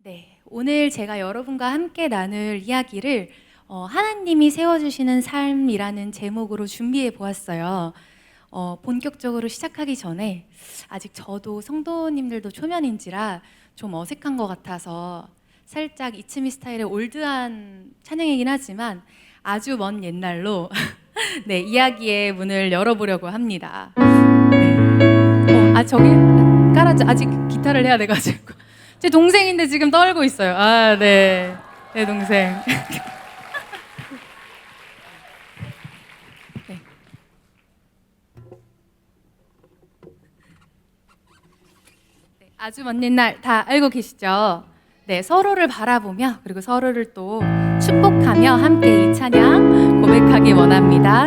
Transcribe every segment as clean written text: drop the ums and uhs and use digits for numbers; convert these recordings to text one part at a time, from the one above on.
네, 오늘 제가 여러분과 함께 나눌 이야기를 하나님이 세워주시는 삶이라는 제목으로 준비해 보았어요. 본격적으로 시작하기 전에 아직 저도 성도님들도 초면인지라 좀 어색한 것 같아서 살짝 이츠미 스타일의 올드한 찬양이긴 하지만 아주 먼 옛날로 네, 이야기의 문을 열어보려고 합니다. 네. 저기 깔아줘. 아직 기타를 해야 돼가지고. 제 동생인데 지금 떨고 있어요. 아, 네. 내 동생. 네. 네, 아주 먼 옛날 다 알고 계시죠? 네, 서로를 바라보며 그리고 서로를 또 축복하며 함께 이 찬양 고백하기 원합니다.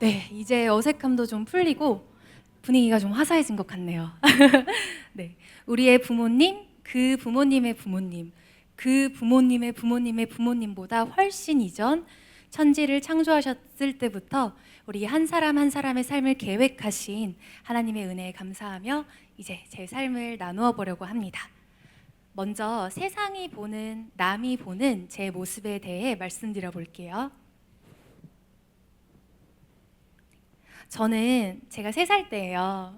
네, 이제 어색함도 좀 풀리고 분위기가 좀 화사해진 것 같네요. 네, 우리의 부모님, 그 부모님의 부모님, 그 부모님의 부모님의 부모님보다 훨씬 이전 천지를 창조하셨을 때부터 우리 한 사람 한 사람의 삶을 계획하신 하나님의 은혜에 감사하며 이제 제 삶을 나누어 보려고 합니다. 먼저 세상이 보는, 남이 보는 제 모습에 대해 말씀드려 볼게요. 저는 제가 3살 때예요.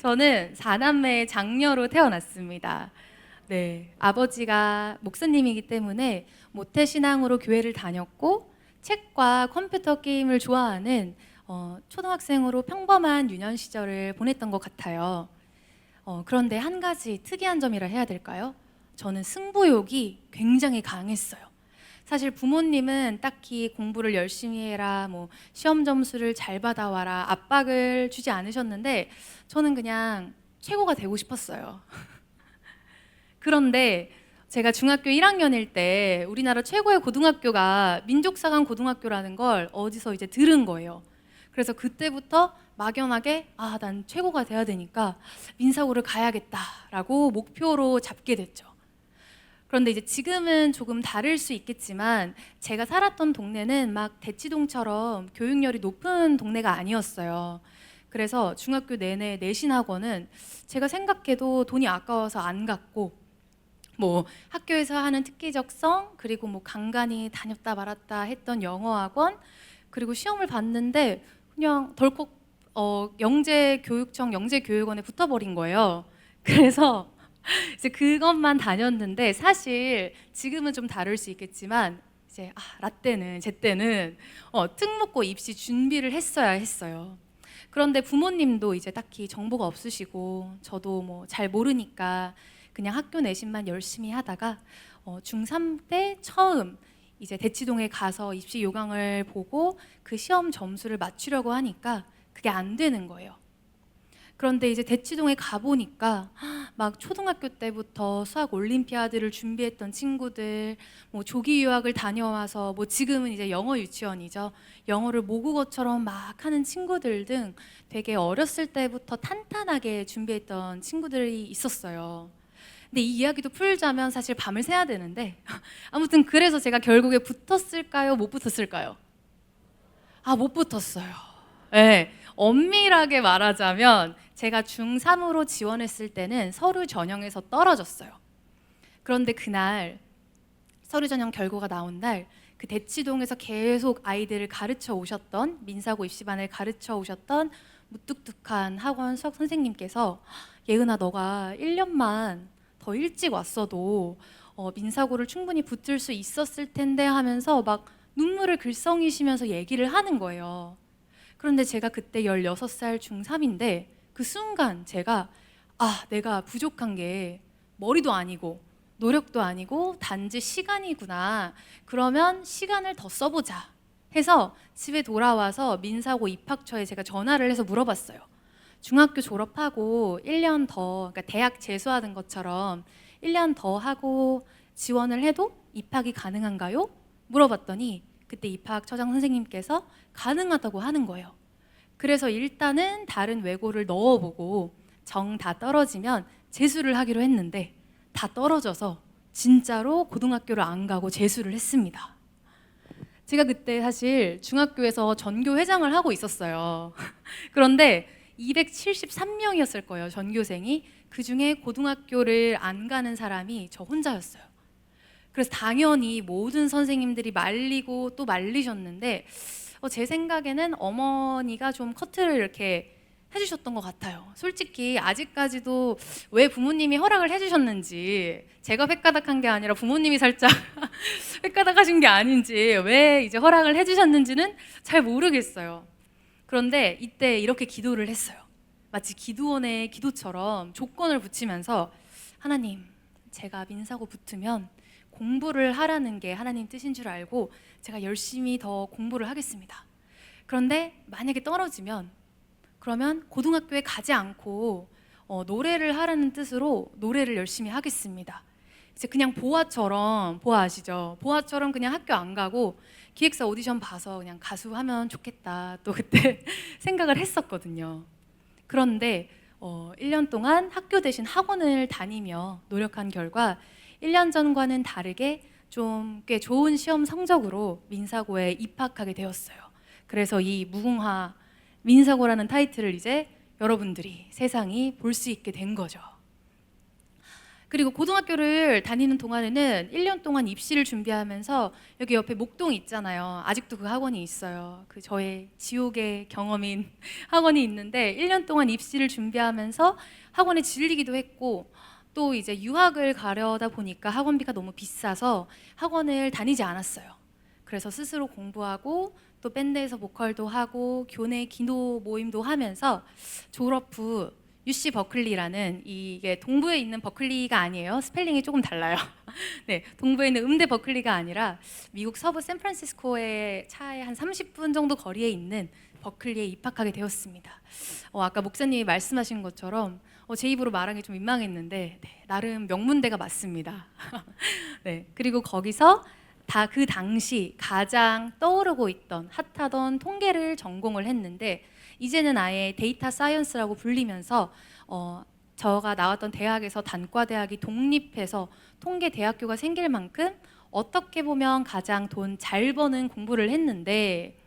저는 4남매의 장녀로 태어났습니다. 네, 아버지가 목사님이기 때문에 모태신앙으로 교회를 다녔고 책과 컴퓨터 게임을 좋아하는 초등학생으로 평범한 유년 시절을 보냈던 것 같아요. 그런데 한 가지 특이한 점이라 해야 될까요? 저는 승부욕이 굉장히 강했어요. 사실 부모님은 딱히 공부를 열심히 해라, 뭐 시험 점수를 잘 받아와라 압박을 주지 않으셨는데 저는 그냥 최고가 되고 싶었어요. 그런데 제가 중학교 1학년일 때 우리나라 최고의 고등학교가 민족사관 고등학교라는 걸 어디서 이제 들은 거예요. 그래서 그때부터 막연하게 난 최고가 돼야 되니까 민사고를 가야겠다라고 목표로 잡게 됐죠. 그런데 이제 지금은 조금 다를 수 있겠지만 제가 살았던 동네는 막 대치동처럼 교육열이 높은 동네가 아니었어요. 그래서 중학교 내내 내신 학원은 제가 생각해도 돈이 아까워서 안 갔고, 뭐 학교에서 하는 특기적성, 그리고 뭐 간간히 다녔다 말았다 했던 영어 학원, 그리고 시험을 봤는데 그냥 덜컥 영재교육청 영재교육원에 붙어버린 거예요. 그래서 이제 그것만 다녔는데 사실 지금은 좀 다를 수 있겠지만 이제 라떼는 제 때는 특목고 입시 준비를 했어야 했어요. 그런데 부모님도 이제 딱히 정보가 없으시고 저도 뭐 잘 모르니까 그냥 학교 내신만 열심히 하다가 중3 때 처음 이제 대치동에 가서 입시 요강을 보고 그 시험 점수를 맞추려고 하니까 그게 안 되는 거예요. 그런데 이제 대치동에 가보니까 막 초등학교 때부터 수학 올림피아드를 준비했던 친구들, 뭐 조기 유학을 다녀와서 뭐 지금은 이제 영어 유치원이죠. 영어를 모국어처럼 막 하는 친구들 등 되게 어렸을 때부터 탄탄하게 준비했던 친구들이 있었어요. 근데 이 이야기도 풀자면 사실 밤을 새야 되는데 아무튼 그래서 제가 결국에 붙었을까요? 못 붙었을까요? 못 붙었어요. 네, 엄밀하게 말하자면 제가 중3으로 지원했을 때는 서류 전형에서 떨어졌어요. 그런데 그날 서류 전형 결과가 나온 날 그 대치동에서 계속 아이들을 가르쳐 오셨던 민사고 입시반을 가르쳐 오셨던 무뚝뚝한 학원 수학 선생님께서 예은아 너가 1년만 더 일찍 왔어도 민사고를 충분히 붙을 수 있었을 텐데 하면서 막 눈물을 글썽이시면서 얘기를 하는 거예요. 그런데 제가 그때 16살 중3인데 그 순간 제가 내가 부족한 게 머리도 아니고 노력도 아니고 단지 시간이구나. 그러면 시간을 더 써보자 해서 집에 돌아와서 민사고 입학처에 제가 전화를 해서 물어봤어요. 중학교 졸업하고 1년 더, 그러니까 대학 재수하는 것처럼 1년 더 하고 지원을 해도 입학이 가능한가요? 물어봤더니 그때 입학처장 선생님께서 가능하다고 하는 거예요. 그래서 일단은 다른 외고를 넣어보고 정 다 떨어지면 재수를 하기로 했는데 다 떨어져서 진짜로 고등학교를 안 가고 재수를 했습니다. 제가 그때 사실 중학교에서 전교 회장을 하고 있었어요. 그런데 273명이었을 거예요, 전교생이. 그중에 고등학교를 안 가는 사람이 저 혼자였어요. 그래서 당연히 모든 선생님들이 말리고 또 말리셨는데 제 생각에는 어머니가 좀 커트를 이렇게 해주셨던 것 같아요. 솔직히 아직까지도 왜 부모님이 허락을 해주셨는지, 제가 획가닥한 게 아니라 부모님이 살짝 획가닥하신 게 아닌지, 왜 이제 허락을 해주셨는지는 잘 모르겠어요. 그런데 이때 이렇게 기도를 했어요. 마치 기도원의 기도처럼 조건을 붙이면서 하나님, 제가 민사고 붙으면 공부를 하라는 게 하나님 뜻인 줄 알고 제가 열심히 더 공부를 하겠습니다. 그런데 만약에 떨어지면 그러면 고등학교에 가지 않고 노래를 하라는 뜻으로 노래를 열심히 하겠습니다. 이제 그냥 보아 아시죠? 보아처럼 그냥 학교 안 가고 기획사 오디션 봐서 그냥 가수하면 좋겠다 또 그때 생각을 했었거든요. 그런데 1년 동안 학교 대신 학원을 다니며 노력한 결과 1년 전과는 다르게 좀 꽤 좋은 시험 성적으로 민사고에 입학하게 되었어요. 그래서 이 무궁화 민사고라는 타이틀을 이제 여러분들이, 세상이 볼 수 있게 된 거죠. 그리고 고등학교를 다니는 동안에는 1년 동안 입시를 준비하면서 여기 옆에 목동 있잖아요. 아직도 그 학원이 있어요. 그 저의 지옥의 경험인 학원이 있는데 1년 동안 입시를 준비하면서 학원에 질리기도 했고 또 이제 유학을 가려다 보니까 학원비가 너무 비싸서 학원을 다니지 않았어요. 그래서 스스로 공부하고 또 밴드에서 보컬도 하고 교내 기도 모임도 하면서 졸업 후 UC 버클리라는, 이게 동부에 있는 버클리가 아니에요. 스펠링이 조금 달라요. 네, 동부에 있는 음대 버클리가 아니라 미국 서부 샌프란시스코의 차에 한 30분 정도 거리에 있는 버클리에 입학하게 되었습니다. 아까 목사님이 말씀하신 것처럼 제 입으로 말하기 좀 민망했는데, 네, 나름 명문대가 맞습니다. 네, 그리고 거기서 그 당시 가장 떠오르고 있던 핫하던 통계를 전공을 했는데, 이제는 아예 데이터 사이언스라고 불리면서 저가 나왔던 대학에서 단과대학이 독립해서 통계 대학교가 생길 만큼 어떻게 보면 가장 돈 잘 버는 공부를 했는데,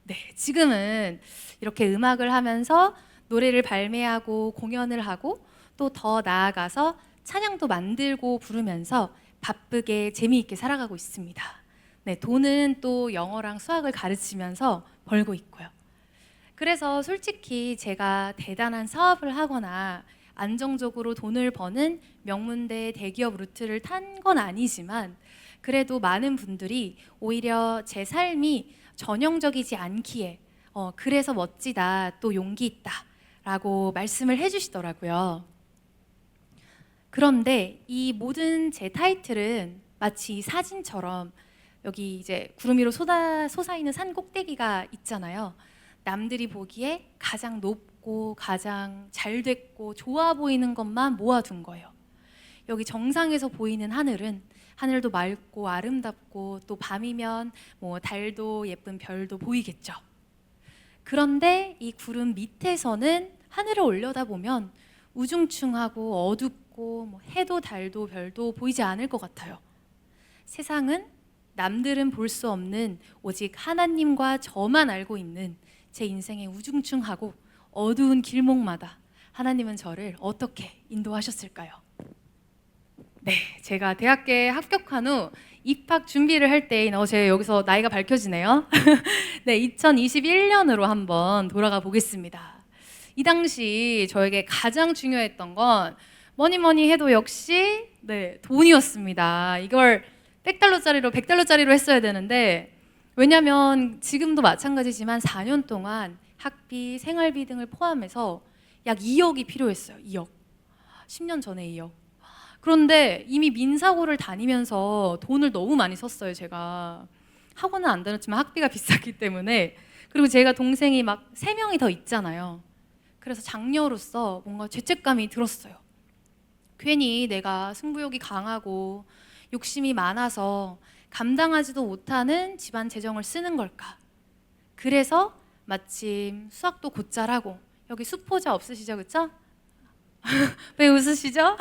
네, 지금은 이렇게 음악을 하면서 노래를 발매하고 공연을 하고 또 더 나아가서 찬양도 만들고 부르면서 바쁘게 재미있게 살아가고 있습니다. 네, 돈은 또 영어랑 수학을 가르치면서 벌고 있고요. 그래서 솔직히 제가 대단한 사업을 하거나 안정적으로 돈을 버는 명문대 대기업 루트를 탄 건 아니지만, 그래도 많은 분들이 오히려 제 삶이 전형적이지 않기에 그래서 멋지다, 또 용기 있다 라고 말씀을 해주시더라고요. 그런데 이 모든 제 타이틀은 마치 사진처럼 여기 이제 구름 위로 솟아있는 산 꼭대기가 있잖아요. 남들이 보기에 가장 높고 가장 잘 됐고 좋아 보이는 것만 모아둔 거예요. 여기 정상에서 보이는 하늘도 맑고 아름답고 또 밤이면 뭐 달도 예쁜 별도 보이겠죠. 그런데 이 구름 밑에서는 하늘을 올려다보면 우중충하고 어둡고 뭐 해도 달도 별도 보이지 않을 것 같아요. 세상은 남들은 볼 수 없는 오직 하나님과 저만 알고 있는 제 인생의 우중충하고 어두운 길목마다 하나님은 저를 어떻게 인도하셨을까요? 네, 제가 대학교에 합격한 후 입학 준비를 할 때인 제가 여기서 나이가 밝혀지네요. 네, 2021년으로 한번 돌아가 보겠습니다. 이 당시 저에게 가장 중요했던 건 뭐니 해도 역시 돈이었습니다. 이걸 100달러짜리로 100달러짜리로 했어야 되는데, 왜냐면 지금도 마찬가지지만 4년 동안 학비, 생활비 등을 포함해서 약 2억이 필요했어요. 2억. 10년 전에 2억. 그런데 이미 민사고를 다니면서 돈을 너무 많이 썼어요, 제가. 학원은 안 다녔지만 학비가 비쌌기 때문에. 그리고 제가 동생이 막 3명이 더 있잖아요. 그래서 장녀로서 뭔가 죄책감이 들었어요. 괜히 내가 승부욕이 강하고 욕심이 많아서 감당하지도 못하는 집안 재정을 쓰는 걸까? 그래서 마침 수학도 곧잘하고, 여기 수포자 없으시죠, 그쵸? 왜 웃으시죠?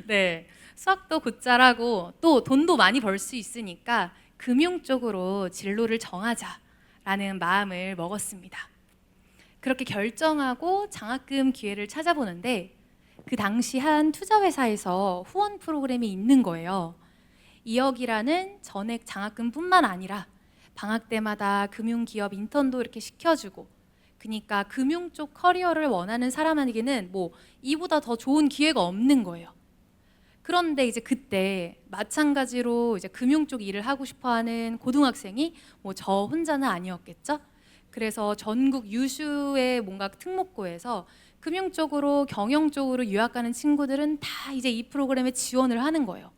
네, 수학도 곧잘하고 또 돈도 많이 벌 수 있으니까 금융 쪽으로 진로를 정하자라는 마음을 먹었습니다. 그렇게 결정하고 장학금 기회를 찾아보는데, 그 당시 한 투자회사에서 후원 프로그램이 있는 거예요. 2억이라는 전액 장학금뿐만 아니라 방학 때마다 금융기업 인턴도 이렇게 시켜주고, 그러니까 금융 쪽 커리어를 원하는 사람에게는 뭐 이보다 더 좋은 기회가 없는 거예요. 그런데 이제 그때 마찬가지로 이제 금융 쪽 일을 하고 싶어하는 고등학생이 뭐 저 혼자는 아니었겠죠. 그래서 전국 유수의 뭔가 특목고에서 금융 쪽으로, 경영 쪽으로 유학 가는 친구들은 다 이제 이 프로그램에 지원을 하는 거예요.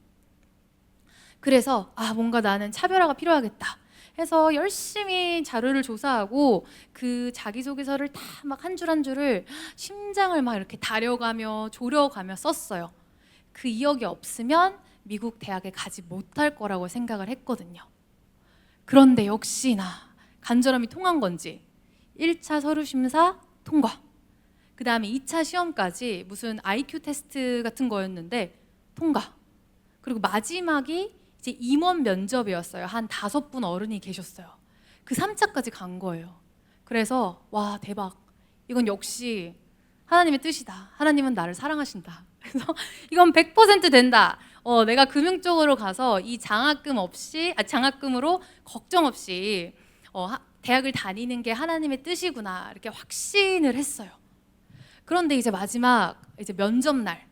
그래서 뭔가 나는 차별화가 필요하겠다 해서 열심히 자료를 조사하고 그 자기소개서를 다 막 한 줄 한 줄을 심장을 막 이렇게 다려가며 졸여가며 썼어요. 그 2억이 없으면 미국 대학에 가지 못할 거라고 생각을 했거든요. 그런데 역시나 간절함이 통한 건지 1차 서류 심사 통과, 그 다음에 2차 시험까지 무슨 IQ 테스트 같은 거였는데 통과, 그리고 마지막이 이제 임원 면접이었어요. 한 5분 어른이 계셨어요. 그 3차까지 간 거예요. 그래서 와, 대박, 이건 역시 하나님의 뜻이다. 하나님은 나를 사랑하신다. 그래서 이건 100% 된다. 내가 금융 쪽으로 가서 이 장학금으로 걱정 없이 대학을 다니는 게 하나님의 뜻이구나, 이렇게 확신을 했어요. 그런데 이제 마지막 이제 면접 날,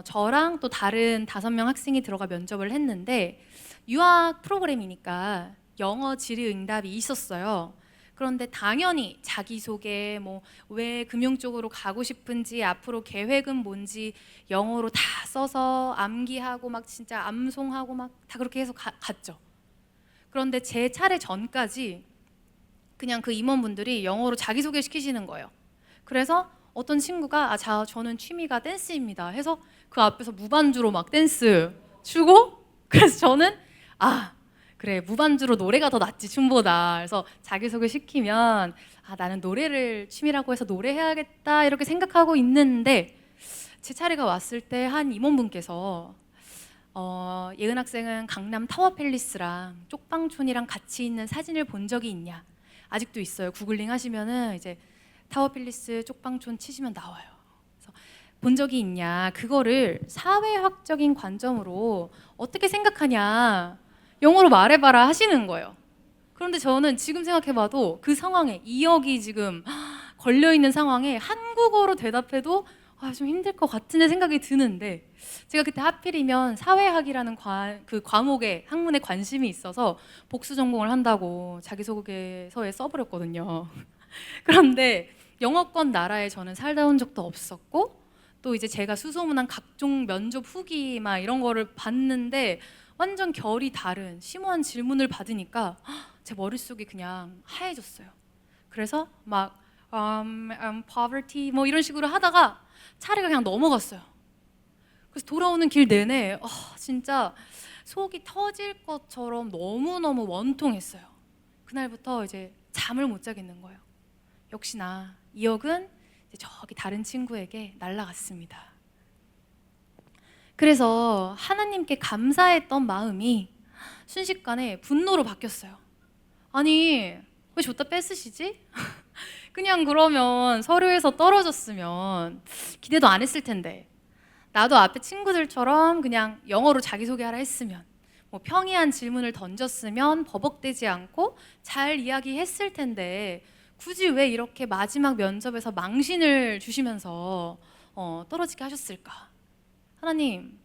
저랑 또 다른 5명 학생이 들어가 면접을 했는데 유학 프로그램이니까 영어 질의 응답이 있었어요. 그런데 당연히 자기소개, 뭐 왜 금융 쪽으로 가고 싶은지, 앞으로 계획은 뭔지 영어로 다 써서 암기하고 막 진짜 암송하고 막 다 그렇게 해서 갔죠. 그런데 제 차례 전까지 그냥 그 임원분들이 영어로 자기소개 시키시는 거예요. 그래서 어떤 친구가 저는 취미가 댄스입니다 해서 그 앞에서 무반주로 막 댄스 추고, 그래서 저는 그래, 무반주로 노래가 더 낫지 춤보다. 그래서 자기소개 시키면 나는 노래를 취미라고 해서 노래해야겠다 이렇게 생각하고 있는데, 제 차례가 왔을 때 한 임원분께서 예은 학생은 강남 타워팰리스랑 쪽방촌이랑 같이 있는 사진을 본 적이 있냐? 아직도 있어요. 구글링 하시면은 이제 타워팰리스 쪽방촌 치시면 나와요. 그래서 본 적이 있냐? 그거를 사회학적인 관점으로 어떻게 생각하냐? 영어로 말해봐라 하시는 거예요. 그런데 저는 지금 생각해봐도 그 상황에 2억이 지금 걸려있는 상황에 한국어로 대답해도 좀 힘들 것 같은데 생각이 드는데, 제가 그때 하필이면 사회학이라는 그 과목에 학문에 관심이 있어서 복수 전공을 한다고 자기소개서에 써버렸거든요. 그런데 영어권 나라에 저는 살다 온 적도 없었고, 또 이제 제가 수소문한 각종 면접 후기 막 이런 거를 봤는데 완전 결이 다른 심오한 질문을 받으니까 제 머릿속이 그냥 하얘졌어요. 그래서 막 poverty 뭐 이런 식으로 하다가 차례가 그냥 넘어갔어요. 그래서 돌아오는 길 내내 진짜 속이 터질 것처럼 너무너무 원통했어요. 그날부터 이제 잠을 못 자겠는 거예요. 역시나 2억은 저기 다른 친구에게 날아갔습니다. 그래서 하나님께 감사했던 마음이 순식간에 분노로 바뀌었어요. 아니, 왜 줬다 뺏으시지? 그냥 그러면 서류에서 떨어졌으면 기대도 안 했을 텐데, 나도 앞에 친구들처럼 그냥 영어로 자기소개하라 했으면, 뭐 평이한 질문을 던졌으면 버벅대지 않고 잘 이야기했을 텐데, 굳이 왜 이렇게 마지막 면접에서 망신을 주시면서 떨어지게 하셨을까? 하나님,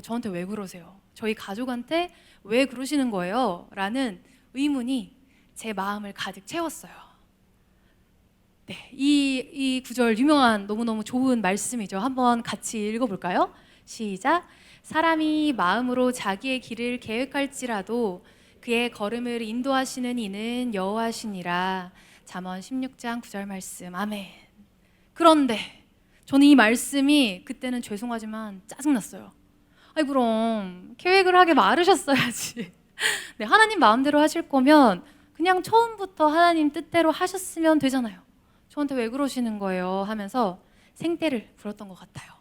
저한테 왜 그러세요? 저희 가족한테 왜 그러시는 거예요? 라는 의문이 제 마음을 가득 채웠어요. 네, 이 구절 유명한 너무너무 좋은 말씀이죠. 한번 같이 읽어볼까요? 시작. 사람이 마음으로 자기의 길을 계획할지라도 그의 걸음을 인도하시는 이는 여호와시니라. 잠언 16장 9절 말씀. 아멘. 그런데 저는 이 말씀이 그때는 죄송하지만 짜증났어요. 아니 그럼 계획을 하게 말으셨어야지. 네, 하나님 마음대로 하실 거면 그냥 처음부터 하나님 뜻대로 하셨으면 되잖아요. 저한테 왜 그러시는 거예요? 하면서 생떼를 부렸던 것 같아요.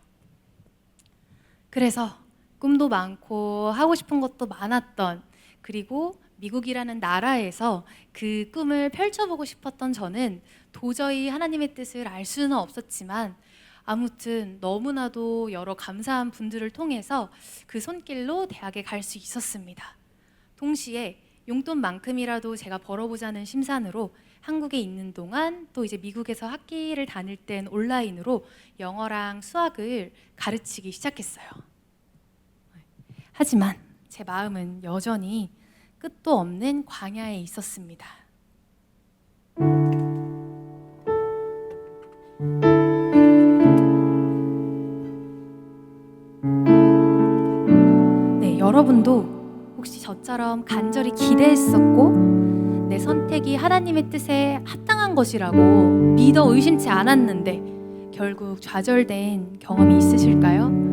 그래서 꿈도 많고 하고 싶은 것도 많았던, 그리고 미국이라는 나라에서 그 꿈을 펼쳐보고 싶었던 저는 도저히 하나님의 뜻을 알 수는 없었지만, 아무튼 너무나도 여러 감사한 분들을 통해서 그 손길로 대학에 갈 수 있었습니다. 동시에 용돈만큼이라도 제가 벌어보자는 심산으로 한국에 있는 동안, 또 이제 미국에서 학기를 다닐 땐 온라인으로 영어랑 수학을 가르치기 시작했어요. 하지만 제 마음은 여전히 끝도 없는 광야에 있었습니다. 네, 여러분도 혹시 저처럼 간절히 기대했었고 내 선택이 하나님의 뜻에 합당한 것이라고 믿어 의심치 않았는데 결국 좌절된 경험이 있으실까요?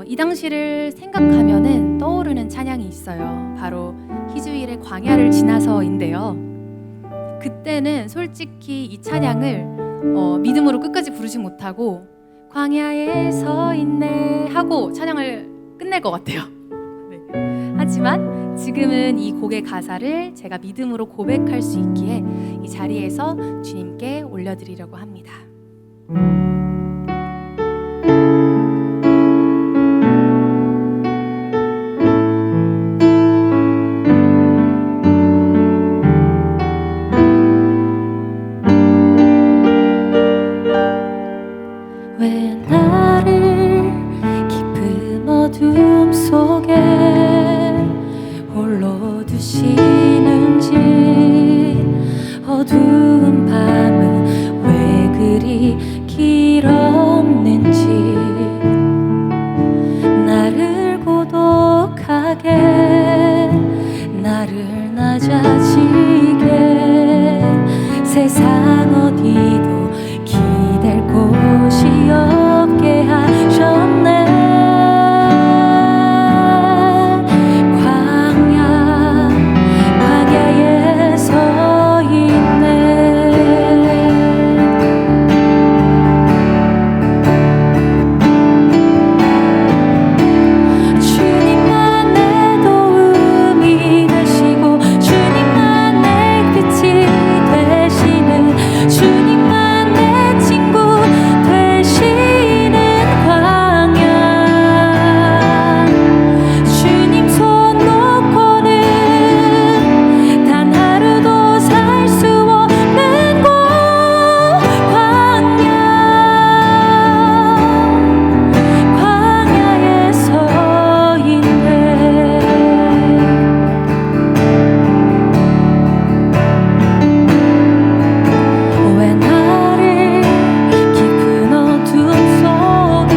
이 당시를 생각하면은 떠오르는 찬양이 있어요. 바로 희주일의 광야를 지나서인데요. 그때는 솔직히 이 찬양을 믿음으로 끝까지 부르지 못하고 광야에 서 있네 하고 찬양을 끝낼 것 같아요. 네. 하지만 지금은 이 곡의 가사를 제가 믿음으로 고백할 수 있기에 이 자리에서 주님께 올려드리려고 합니다. 왜 나를 어둠 속에 홀로 두시는지, 어두운 밤은 왜 그리 길었는지, 나를 고독하게, 나를 낮아지게, 세상 어디도 기댈 곳이 없게 하셨네. 광야에 서 있네. 주님만 내 도움이 되시고, 주님만 내 빛이 되시는, 주님만 내 친구 되시는 광야. 주님 손 놓고는 단 하루도 살 수 없는 곳, 광야에 서 있네. 왜 나를 깊은 어둠 속에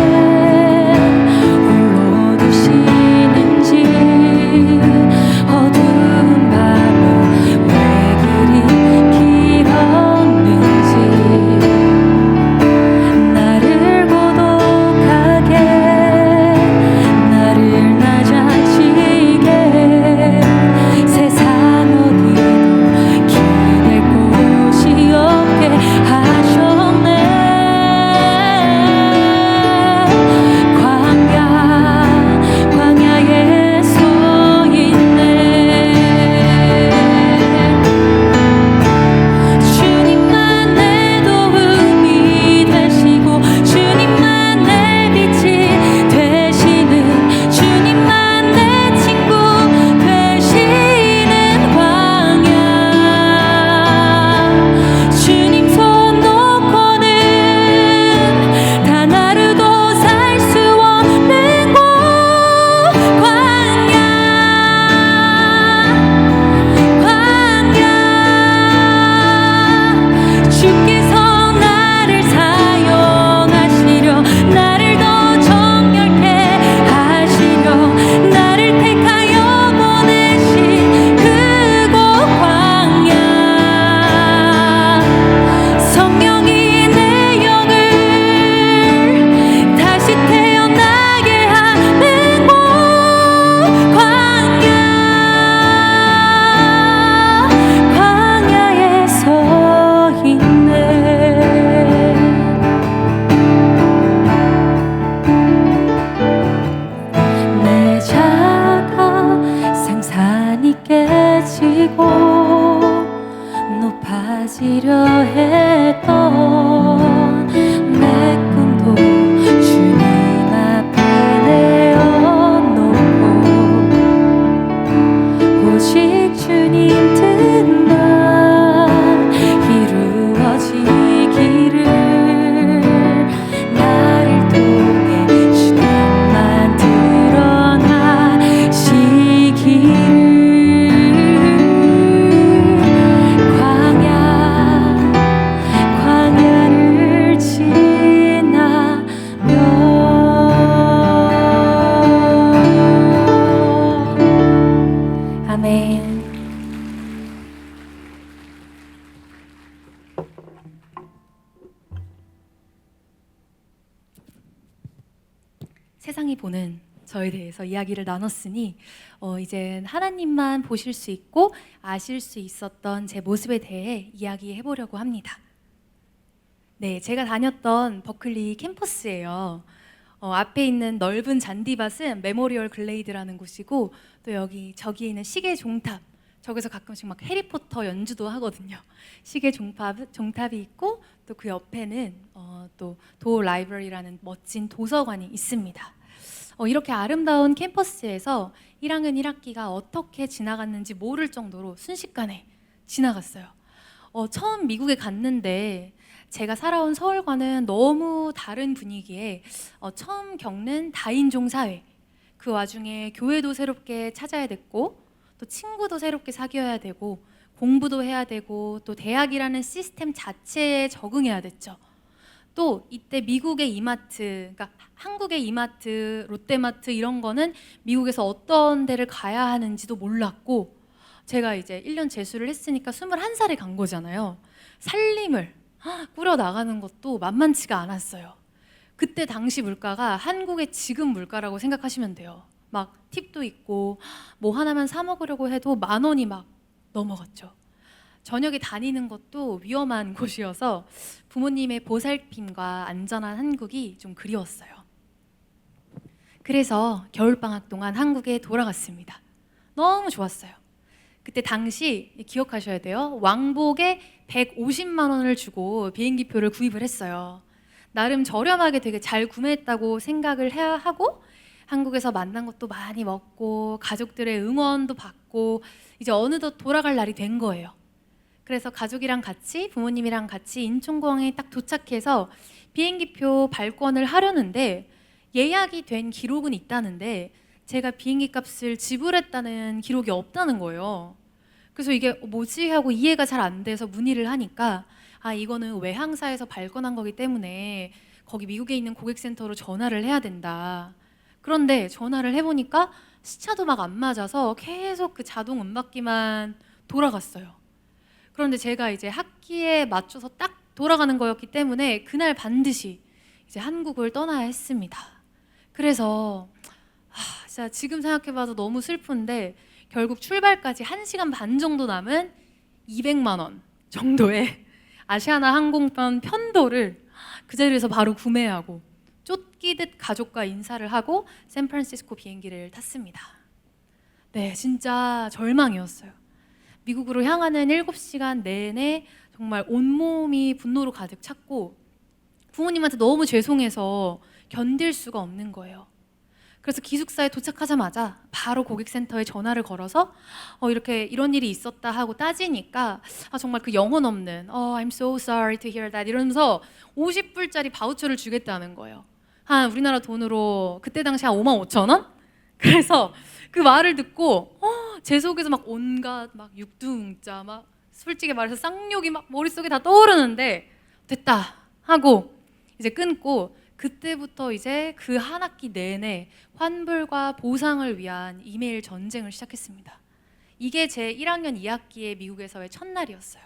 홀로 두시는지, 어두운 밤은 왜 그리 길었는지, 나를 고독하게, 나를 낮아지게, 세상 어디도 기댈 곳이 없게 하셨네. 광야에 서 있네. 주님만 내 도움이 되시고, 주님만 내 빛이 되시는, 주님만 내 친구 되시는 광야. 주님 손 놓고는 단 하루도 살 수 없는 곳, 광야. 주께서 나를 사용하시려, 나를 더 정결케 하시려, 나를 택하여 보내신 그곳 광야. 성령이 내 영을 다시 태어나게 하는 곳, 광야에 서 있네. 내 자가 생산이 깨지고 높아지려 했던 내 꿈도 주님 앞에 내어놓고, 오직 주님 뜻만 이루어지기를, 나를 통해 주님만 드러나시기를. 광야를 지나며. 아멘. 세상이 보는 저에 대해서 이야기를 나눴으니 이제 하나님만 보실 수 있고 아실 수 있었던 제 모습에 대해 이야기해 보려고 합니다. 네, 제가 다녔던 버클리 캠퍼스예요. 앞에 있는 넓은 잔디밭은 메모리얼 글레이드라는 곳이고, 또 저기 있는 시계 종탑, 저기서 가끔씩 막 해리포터 연주도 하거든요. 시계 종탑이 있고, 또 그 옆에는 또 도 라이브러리라는 멋진 도서관이 있습니다. 이렇게 아름다운 캠퍼스에서 1학년 1학기가 어떻게 지나갔는지 모를 정도로 순식간에 지나갔어요. 처음 미국에 갔는데 제가 살아온 서울과는 너무 다른 분위기에 처음 겪는 다인종 사회, 그 와중에 교회도 새롭게 찾아야 됐고 또 친구도 새롭게 사귀어야 되고 공부도 해야 되고 또 대학이라는 시스템 자체에 적응해야 됐죠. 또 이때 미국의 이마트, 그러니까 한국의 이마트, 롯데마트 이런 거는 미국에서 어떤 데를 가야 하는지도 몰랐고 제가 이제 1년 재수를 했으니까 21살에 간 거잖아요. 살림을 꾸려 나가는 것도 만만치가 않았어요. 그때 당시 물가가 한국의 지금 물가라고 생각하시면 돼요. 막 팁도 있고 뭐 하나만 사 먹으려고 해도 10,000원이 막 넘어갔죠. 저녁에 다니는 것도 위험한 곳이어서 부모님의 보살핌과 안전한 한국이 좀 그리웠어요. 그래서 겨울방학 동안 한국에 돌아갔습니다. 너무 좋았어요. 그때 당시 기억하셔야 돼요. 왕복에 150만 원을 주고 비행기표를 구입을 했어요. 나름 저렴하게 되게 잘 구매했다고 생각을 해야 하고 한국에서 만난 것도 많이 먹고 가족들의 응원도 받고 이제 어느덧 돌아갈 날이 된 거예요. 그래서 가족이랑 같이 부모님이랑 같이 인천공항에 딱 도착해서 비행기표 발권을 하려는데 예약이 된 기록은 있다는데 제가 비행기 값을 지불했다는 기록이 없다는 거예요. 그래서 이게 뭐지 하고 이해가 잘 안 돼서 문의를 하니까 아 이거는 외항사에서 발권한 거기 때문에 거기 미국에 있는 고객센터로 전화를 해야 된다. 그런데 전화를 해보니까 시차도 막 안 맞아서 계속 그 자동 음박기만 돌아갔어요. 그런데 제가 이제 학기에 맞춰서 딱 돌아가는 거였기 때문에 그날 반드시 이제 한국을 떠나야 했습니다. 그래서 진짜 지금 생각해봐도 너무 슬픈데 결국 출발까지 1시간 반 정도 남은 200만 원 정도의 아시아나 항공편 편도를 그 자리에서 바로 구매하고 쫓기듯 가족과 인사를 하고 샌프란시스코 비행기를 탔습니다. 네, 진짜 절망이었어요. 미국으로 향하는 7시간 내내 정말 온몸이 분노로 가득 찼고 부모님한테 너무 죄송해서 견딜 수가 없는 거예요. 그래서 기숙사에 도착하자마자 바로 고객센터에 전화를 걸어서 이렇게 이런 일이 있었다 하고 따지니까 정말 그 영혼 없는 I'm so sorry to hear that 이러면서 50불짜리 바우처를 주겠다는 거예요. 한 우리나라 돈으로 그때 당시 한 55,000원? 그래서 그 말을 듣고 제 속에서 막 온갖 막 육두문자 막 솔직히 말해서 쌍욕이 막 머릿속에 다 떠오르는데 됐다 하고 이제 끊고 그때부터 이제 그 한 학기 내내 환불과 보상을 위한 이메일 전쟁을 시작했습니다. 이게 제 1학년 2학기의 미국에서의 첫날이었어요.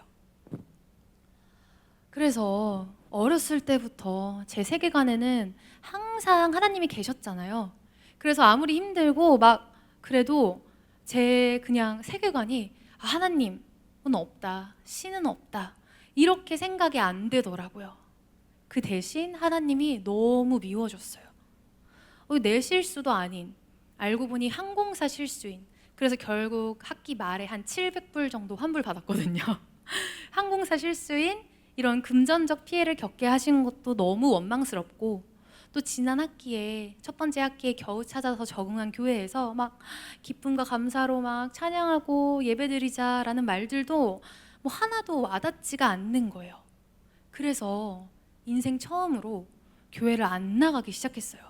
그래서 어렸을 때부터 제 세계관에는 항상 하나님이 계셨잖아요. 그래서 아무리 힘들고 막 그래도 제 그냥 세계관이 하나님은 없다, 신은 없다 이렇게 생각이 안 되더라고요. 그 대신 하나님이 너무 미워졌어요. 내 실수도 아닌 알고 보니 항공사 실수인 그래서 결국 학기 말에 한 700불 정도 환불 받았거든요. 항공사 실수인 이런 금전적 피해를 겪게 하신 것도 너무 원망스럽고 또 지난 학기에 첫 번째 학기에 겨우 찾아서 적응한 교회에서 막 기쁨과 감사로 막 찬양하고 예배드리자라는 말들도 뭐 하나도 와닿지가 않는 거예요. 그래서 인생 처음으로 교회를 안 나가기 시작했어요.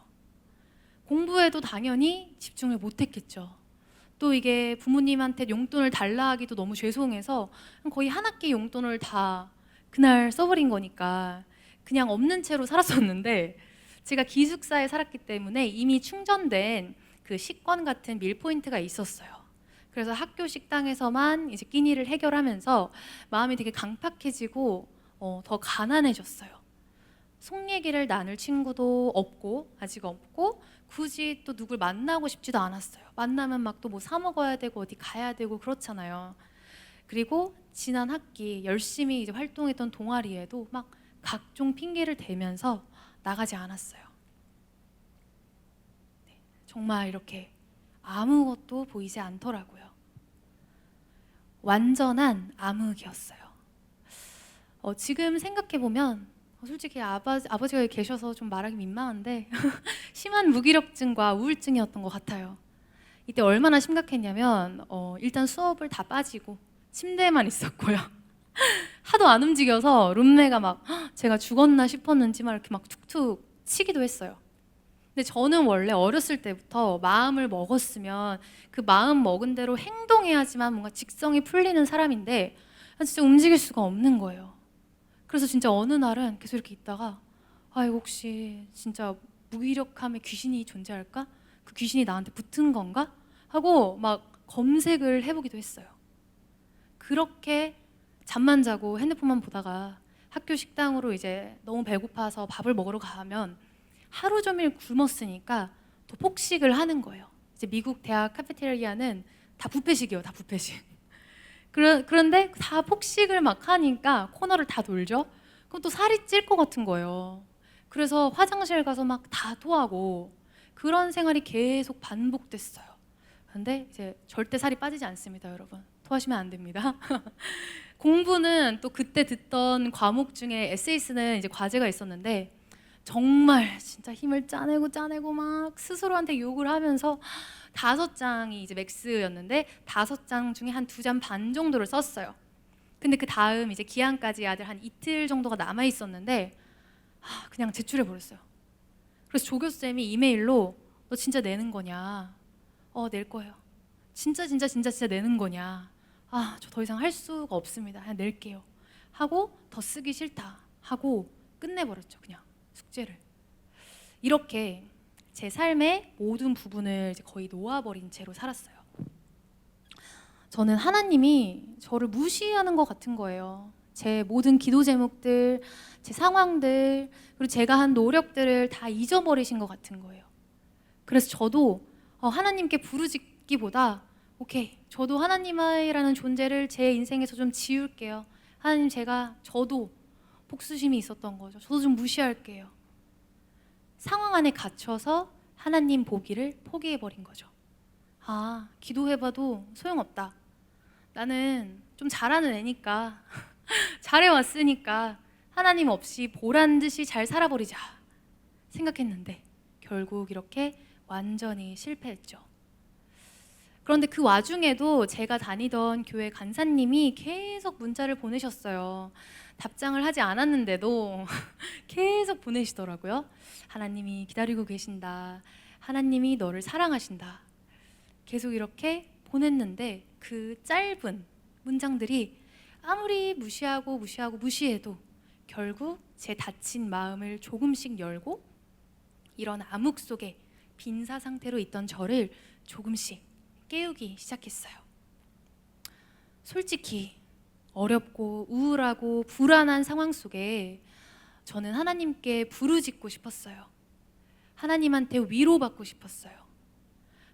공부에도 당연히 집중을 못했겠죠. 또 이게 부모님한테 용돈을 달라 하기도 너무 죄송해서 거의 한 학기 용돈을 다 그날 써버린 거니까 그냥 없는 채로 살았었는데 제가 기숙사에 살았기 때문에 이미 충전된 그 식권 같은 밀포인트가 있었어요. 그래서 학교 식당에서만 이제 끼니를 해결하면서 마음이 되게 강팍해지고 더 가난해졌어요. 속 얘기를 나눌 친구도 없고 아직 없고 굳이 또 누굴 만나고 싶지도 않았어요. 만나면 막 또 뭐 사 먹어야 되고 어디 가야 되고 그렇잖아요. 그리고 지난 학기 열심히 이제 활동했던 동아리에도 막 각종 핑계를 대면서 나가지 않았어요. 네, 정말 이렇게 아무것도 보이지 않더라고요. 완전한 암흑이었어요. 지금 생각해보면 솔직히 아버지가 여기 계셔서 좀 말하기 민망한데 심한 무기력증과 우울증이었던 것 같아요. 이때 얼마나 심각했냐면 일단 수업을 다 빠지고 침대에만 있었고요. 하도 안 움직여서 룸메가 막 제가 죽었나 싶었는지 막 이렇게 막 툭툭 치기도 했어요. 근데 저는 원래 어렸을 때부터 마음을 먹었으면 그 마음 먹은 대로 행동해야지만 뭔가 직성이 풀리는 사람인데 진짜 움직일 수가 없는 거예요. 그래서 진짜 어느 날은 계속 이렇게 있다가 이거 혹시 진짜 무기력함에 귀신이 존재할까? 그 귀신이 나한테 붙은 건가? 하고 막 검색을 해보기도 했어요. 그렇게 잠만 자고 핸드폰만 보다가 학교 식당으로 이제 너무 배고파서 밥을 먹으러 가면 하루 종일 굶었으니까 또 폭식을 하는 거예요. 이제 미국 대학 카페테리아는 다 뷔페식이에요. 다 뷔페식. 그런데 다 폭식을 막 하니까 코너를 다 돌죠. 그럼 또 살이 찔 것 같은 거예요. 그래서 화장실 가서 막 다 토하고 그런 생활이 계속 반복됐어요. 근데 이제 절대 살이 빠지지 않습니다, 여러분. 토하시면 안 됩니다. 공부는 또 그때 듣던 과목 중에 에세이 쓰는 이제 과제가 있었는데 정말 진짜 힘을 짜내고 막 스스로한테 욕을 하면서 5장이 이제 맥스였는데 5장 중에 한 2장 반 정도를 썼어요. 근데 그 다음 이제 기한까지 아들 한 이틀 정도가 남아 있었는데 그냥 제출해 버렸어요. 그래서 조교쌤이 이메일로 너 진짜 내는 거냐? 낼 거예요. 진짜 내는 거냐? 저 더 이상 할 수가 없습니다. 그냥 낼게요. 하고 더 쓰기 싫다 하고 끝내버렸죠. 그냥 숙제를. 이렇게 제 삶의 모든 부분을 이제 거의 놓아버린 채로 살았어요. 저는 하나님이 저를 무시하는 것 같은 거예요. 제 모든 기도 제목들, 제 상황들, 그리고 제가 한 노력들을 다 잊어버리신 것 같은 거예요. 그래서 저도 하나님께 부르짖기보다 오케이, 저도 하나님이라는 존재를 제 인생에서 좀 지울게요. 하나님, 저도 복수심이 있었던 거죠. 저도 좀 무시할게요. 상황 안에 갇혀서 하나님 보기를 포기해버린 거죠. 기도해봐도 소용없다. 나는 좀 잘하는 애니까 잘해왔으니까 하나님 없이 보란 듯이 잘 살아버리자 생각했는데 결국 이렇게 완전히 실패했죠. 그런데 그 와중에도 제가 다니던 교회 간사님이 계속 문자를 보내셨어요. 답장을 하지 않았는데도 계속 보내시더라고요. 하나님이 기다리고 계신다. 하나님이 너를 사랑하신다. 계속 이렇게 보냈는데 그 짧은 문장들이 아무리 무시해도 결국 제 닫힌 마음을 조금씩 열고 이런 암흑 속에 빈사 상태로 있던 저를 조금씩 깨우기 시작했어요. 솔직히 어렵고 우울하고 불안한 상황 속에 저는 하나님께 부르짖고 싶었어요. 하나님한테 위로받고 싶었어요.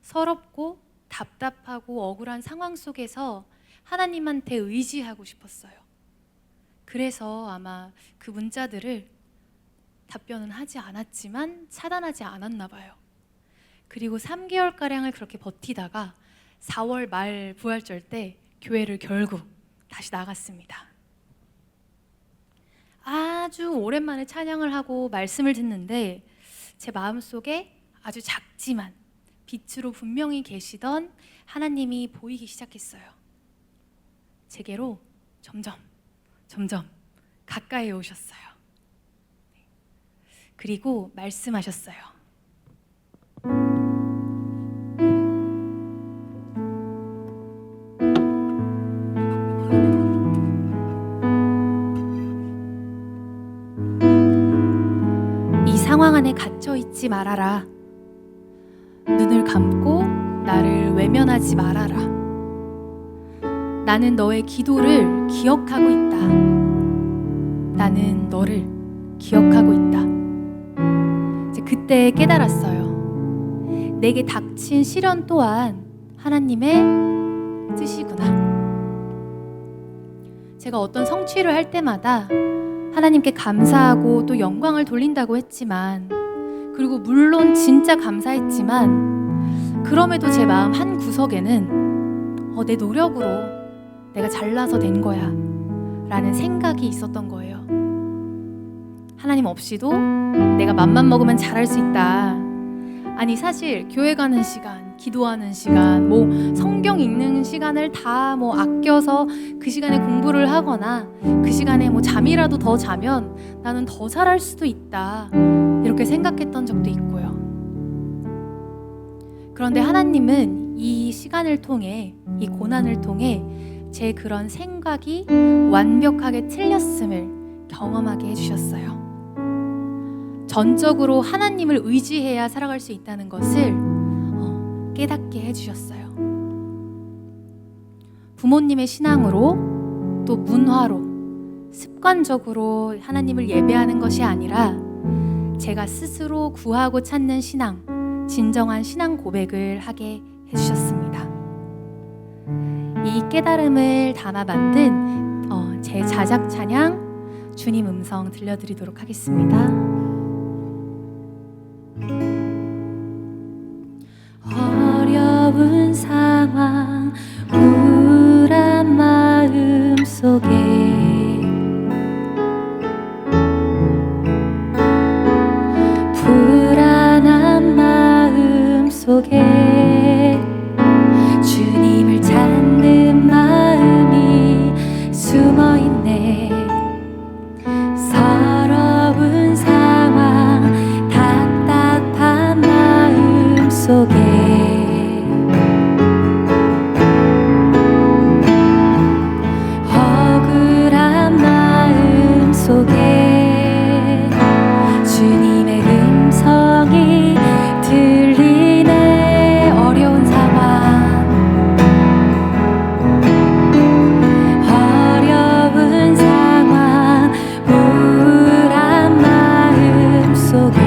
서럽고 답답하고 억울한 상황 속에서 하나님한테 의지하고 싶었어요. 그래서 아마 그 문자들을 답변은 하지 않았지만 차단하지 않았나 봐요. 그리고 3개월가량을 그렇게 버티다가 4월 말 부활절 때 교회를 결국 다시 나갔습니다. 아주 오랜만에 찬양을 하고 말씀을 듣는데 제 마음속에 아주 작지만 빛으로 분명히 계시던 하나님이 보이기 시작했어요. 제게로 점점 가까이 오셨어요. 그리고 말씀하셨어요. 이 상황 안에 갇혀 있지 말아라. 눈을 감고 나를 외면하지 말아라. 나는 너의 기도를 기억하고 있다. 나는 너를 기억하고 있다. 이제 그때 깨달았어요. 내게 닥친 시련 또한 하나님의 뜻이구나. 제가 어떤 성취를 할 때마다 하나님께 감사하고 또 영광을 돌린다고 했지만, 그리고 물론 진짜 감사했지만 그럼에도 제 마음 한 구석에는 내 노력으로 내가 잘나서 된 거야 라는 생각이 있었던 거예요. 하나님 없이도 내가 맘만 먹으면 잘할 수 있다. 아니 사실 교회 가는 시간, 기도하는 시간, 성경 읽는 시간을 다 아껴서 그 시간에 공부를 하거나 그 시간에 잠이라도 더 자면 나는 더 잘할 수도 있다, 이렇게 생각했던 적도 있고요. 그런데 하나님은 이 시간을 통해, 이 고난을 통해 제 그런 생각이 완벽하게 틀렸음을 경험하게 해주셨어요. 전적으로 하나님을 의지해야 살아갈 수 있다는 것을 깨닫게 해주셨어요. 부모님의 신앙으로, 또 문화로 습관적으로 하나님을 예배하는 것이 아니라 제가 스스로 구하고 찾는 신앙, 진정한 신앙 고백을 하게 해주셨습니다. 이 깨달음을 담아 만든 제 자작 찬양 주님 음성 들려드리도록 하겠습니다. 어려운 상황, 우울한 마음 속에 불안한 마음 속에 주님을 찾는 마음이 숨어있네. 서러운 상황, 답답한 마음 속에 억울한 마음 속에 주님의 음성이 들리네. 어려운 상황, 어려운 상황, 우울한 마음 속에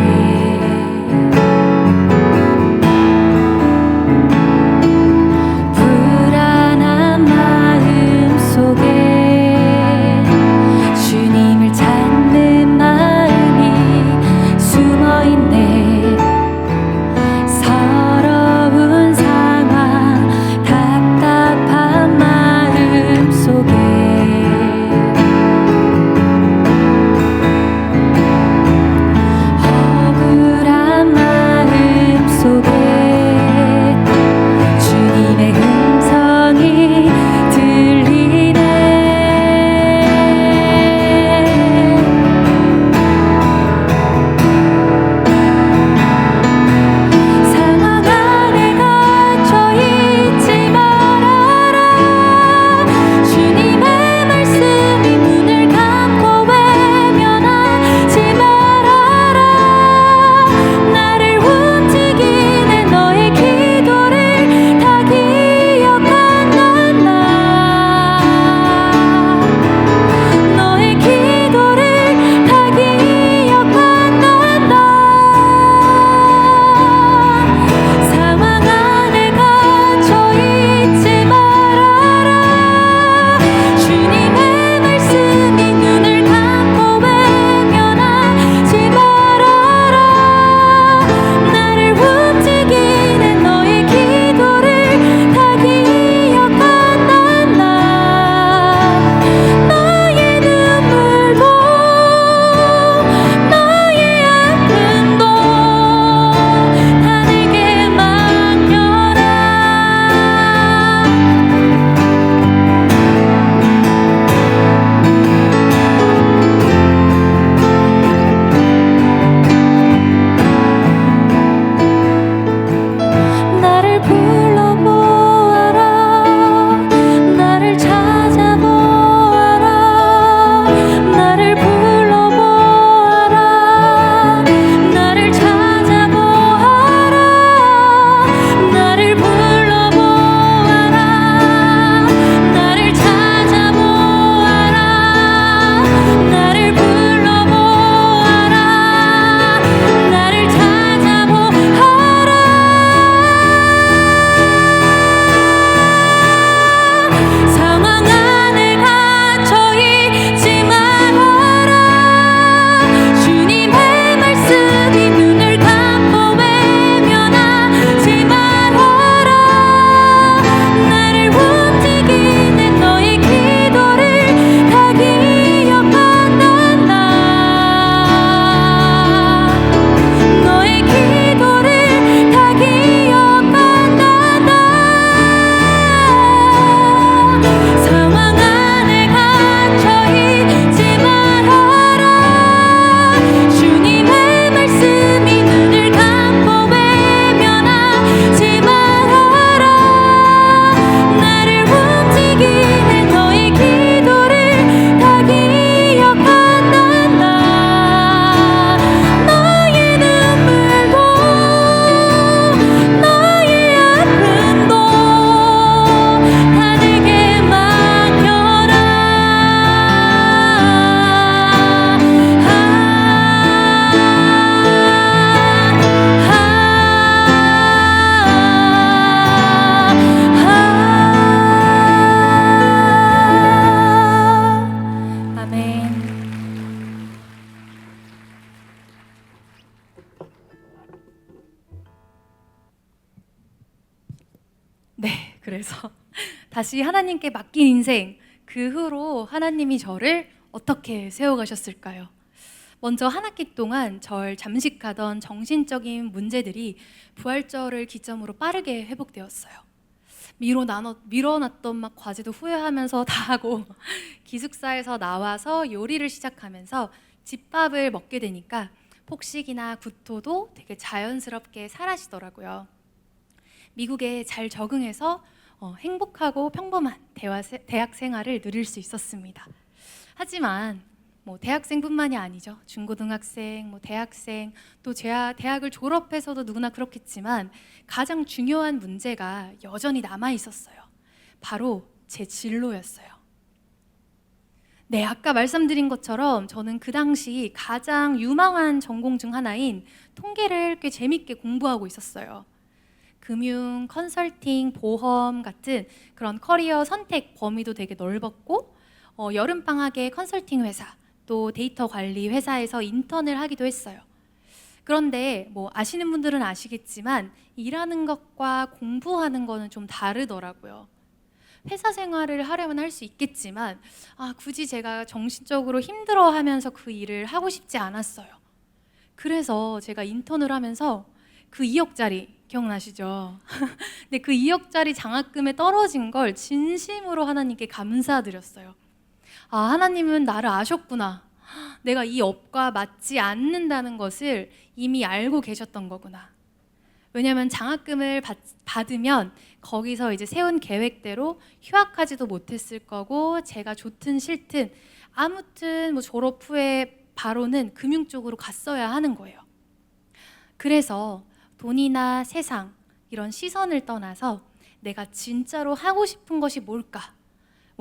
네, 그래서 다시 하나님께 맡긴 인생, 그 후로 하나님이 저를 어떻게 세워가셨을까요? 먼저 한 학기 동안 절 잠식하던 정신적인 문제들이 부활절을 기점으로 빠르게 회복되었어요. 밀어놨던 막 과제도 후회하면서 다 하고 기숙사에서 나와서 요리를 시작하면서 집밥을 먹게 되니까 폭식이나 구토도 되게 자연스럽게 사라지더라고요. 미국에 잘 적응해서 행복하고 평범한 대학 생활을 누릴 수 있었습니다. 하지만 대학생뿐만이 아니죠. 중고등학생, 대학생, 또 제가 대학을 졸업해서도 누구나 그렇겠지만 가장 중요한 문제가 여전히 남아 있었어요. 바로 제 진로였어요. 네, 아까 말씀드린 것처럼 저는 그 당시 가장 유망한 전공 중 하나인 통계를 꽤 재밌게 공부하고 있었어요. 금융, 컨설팅, 보험 같은 그런 커리어 선택 범위도 되게 넓었고 여름방학에 컨설팅 회사, 또 데이터 관리 회사에서 인턴을 하기도 했어요. 그런데 아시는 분들은 아시겠지만 일하는 것과 공부하는 거는 좀 다르더라고요. 회사 생활을 하려면 할 수 있겠지만 굳이 제가 정신적으로 힘들어하면서 그 일을 하고 싶지 않았어요. 그래서 제가 인턴을 하면서 그 2억짜리 기억나시죠? 근데 그 2억짜리 장학금에 떨어진 걸 진심으로 하나님께 감사드렸어요. 하나님은 나를 아셨구나. 내가 이 업과 맞지 않는다는 것을 이미 알고 계셨던 거구나. 왜냐하면 장학금을 받으면 거기서 이제 세운 계획대로 휴학하지도 못했을 거고, 제가 좋든 싫든 아무튼 졸업 후에 바로는 금융 쪽으로 갔어야 하는 거예요. 그래서 돈이나 세상 이런 시선을 떠나서 내가 진짜로 하고 싶은 것이 뭘까?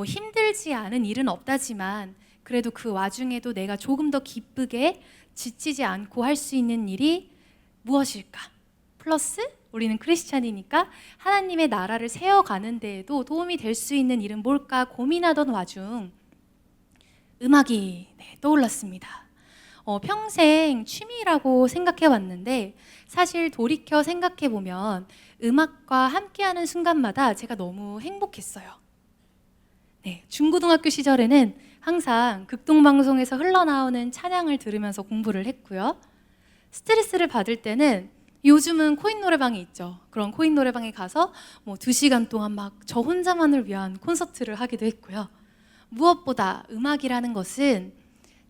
힘들지 않은 일은 없다지만 그래도 그 와중에도 내가 조금 더 기쁘게 지치지 않고 할 수 있는 일이 무엇일까? 플러스 우리는 크리스찬이니까 하나님의 나라를 세워가는 데에도 도움이 될 수 있는 일은 뭘까 고민하던 와중 음악이 떠올랐습니다. 평생 취미라고 생각해 왔는데 사실 돌이켜 생각해 보면 음악과 함께하는 순간마다 제가 너무 행복했어요. 네, 중고등학교 시절에는 항상 극동방송에서 흘러나오는 찬양을 들으면서 공부를 했고요. 스트레스를 받을 때는 요즘은 코인 노래방이 있죠. 그런 코인 노래방에 가서 2시간 동안 막 저 혼자만을 위한 콘서트를 하기도 했고요. 무엇보다 음악이라는 것은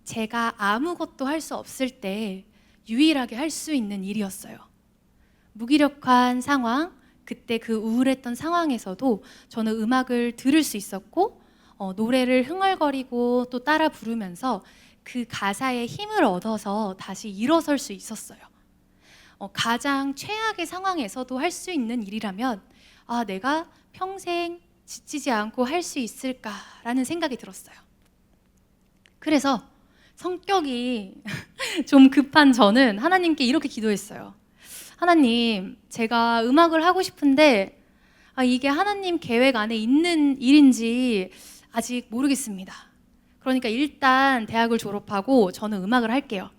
제가 아무것도 할 수 없을 때 유일하게 할 수 있는 일이었어요. 무기력한 상황, 그때 그 우울했던 상황에서도 저는 음악을 들을 수 있었고 노래를 흥얼거리고 또 따라 부르면서 그 가사에 힘을 얻어서 다시 일어설 수 있었어요. 가장 최악의 상황에서도 할 수 있는 일이라면 내가 평생 지치지 않고 할 수 있을까라는 생각이 들었어요. 그래서 성격이 좀 급한 저는 하나님께 이렇게 기도했어요. 하나님, 제가 음악을 하고 싶은데 이게 하나님 계획 안에 있는 일인지 아직 모르겠습니다. 그러니까 일단 대학을 졸업하고 저는 음악을 할게요.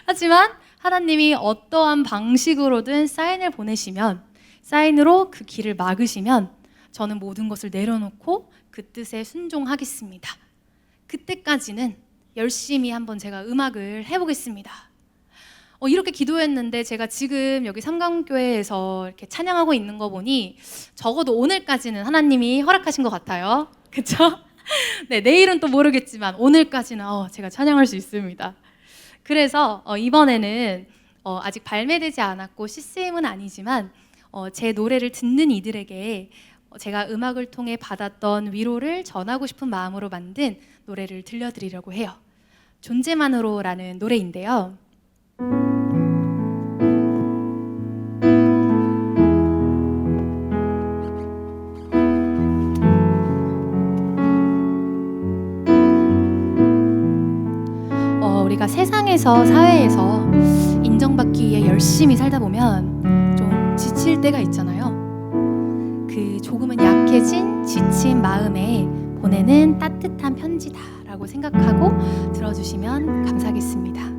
하지만 하나님이 어떠한 방식으로든 사인을 보내시면, 사인으로 그 길을 막으시면 저는 모든 것을 내려놓고 그 뜻에 순종하겠습니다. 그때까지는 열심히 한번 제가 음악을 해보겠습니다. 이렇게 기도했는데 제가 지금 여기 삼강교회에서 이렇게 찬양하고 있는 거 보니 적어도 오늘까지는 하나님이 허락하신 것 같아요. 그쵸? 네, 내일은 또 모르겠지만 오늘까지는 제가 찬양할 수 있습니다. 그래서 이번에는 아직 발매되지 않았고 CCM은 아니지만 제 노래를 듣는 이들에게 제가 음악을 통해 받았던 위로를 전하고 싶은 마음으로 만든 노래를 들려드리려고 해요. 존재만으로라는 노래인데요. 우리가 세상에서, 사회에서 인정받기 위해 열심히 살다 보면 좀 지칠 때가 있잖아요. 그 조금은 약해진 지친 마음에 보내는 따뜻한 편지다라고 생각하고 들어주시면 감사하겠습니다.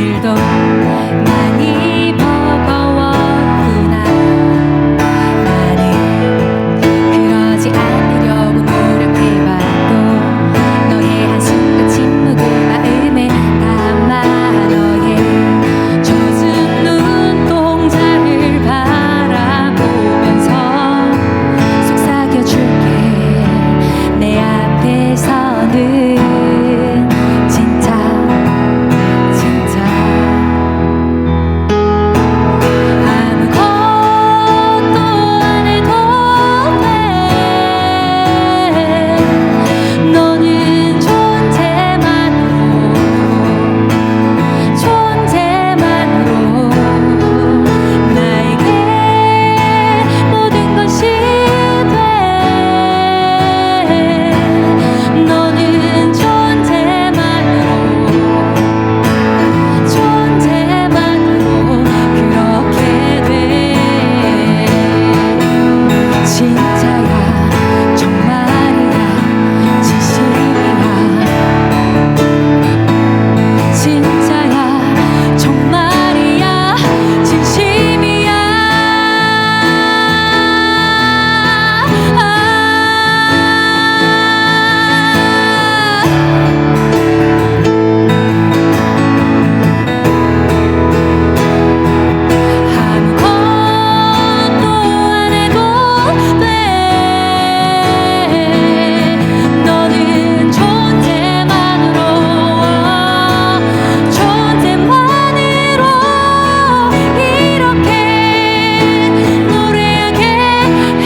오늘도 많이 버거웠구나. 나는 그러지 않으려고 노력해봐도 너의 한순간 침묵을 마음에 담아 너의 젖은 눈동자를 바라보면서 속삭여줄게. 내 앞에서는 진짜 아무것도 안 해도 돼. 너는 존재만으로 나에게 모든 것이 돼. 너는 존재만으로 그렇게 돼. 진짜야 정말이야 진심이야. 진짜야 정말이야 진심이야. 아무것도 안 해도 돼. 너는 존재만으로 이렇게 노래하게 해.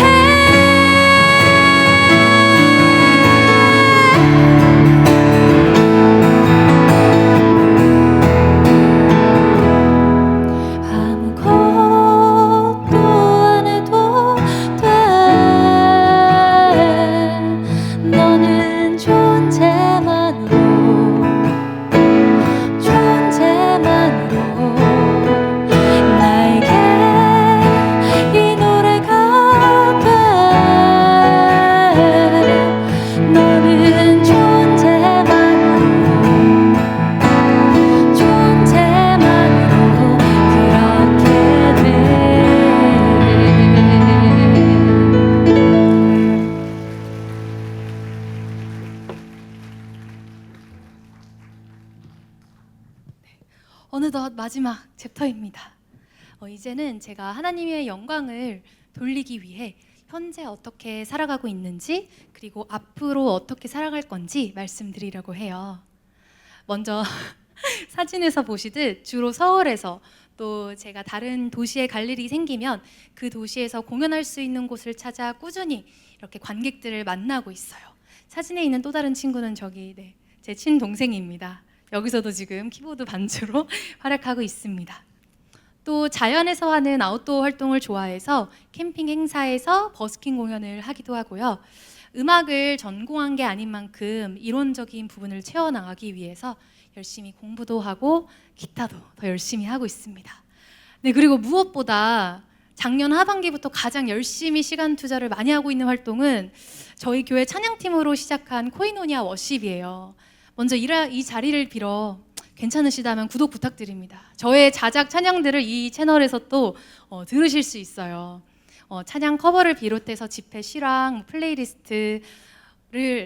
아무것도 안 해도 돼. 너는 존재만으로 나에게 이 노래가 돼. 너는 존재만으로 그렇게 돼. 어느덧 마지막 챕터입니다. 이제는 제가 하나님의 영광을 돌리기 위해 현재 어떻게 살아가고 있는지, 그리고 앞으로 어떻게 살아갈 건지 말씀드리려고 해요. 먼저 사진에서 보시듯 주로 서울에서, 또 제가 다른 도시에 갈 일이 생기면 그 도시에서 공연할 수 있는 곳을 찾아 꾸준히 이렇게 관객들을 만나고 있어요. 사진에 있는 또 다른 친구는 저기 제 친동생입니다. 여기서도 지금 키보드 반주로 활약하고 있습니다. 또 자연에서 하는 아웃도어 활동을 좋아해서 캠핑 행사에서 버스킹 공연을 하기도 하고요. 음악을 전공한 게 아닌 만큼 이론적인 부분을 채워나가기 위해서 열심히 공부도 하고 기타도 더 열심히 하고 있습니다. 네, 그리고 무엇보다 작년 하반기부터 가장 열심히 시간 투자를 많이 하고 있는 활동은 저희 교회 찬양팀으로 시작한 코이노니아 워십이에요. 먼저 이 자리를 빌어 괜찮으시다면 구독 부탁드립니다. 저의 자작 찬양들을 이 채널에서 또 들으실 수 있어요. 찬양 커버를 비롯해서 집회 실황, 플레이리스트를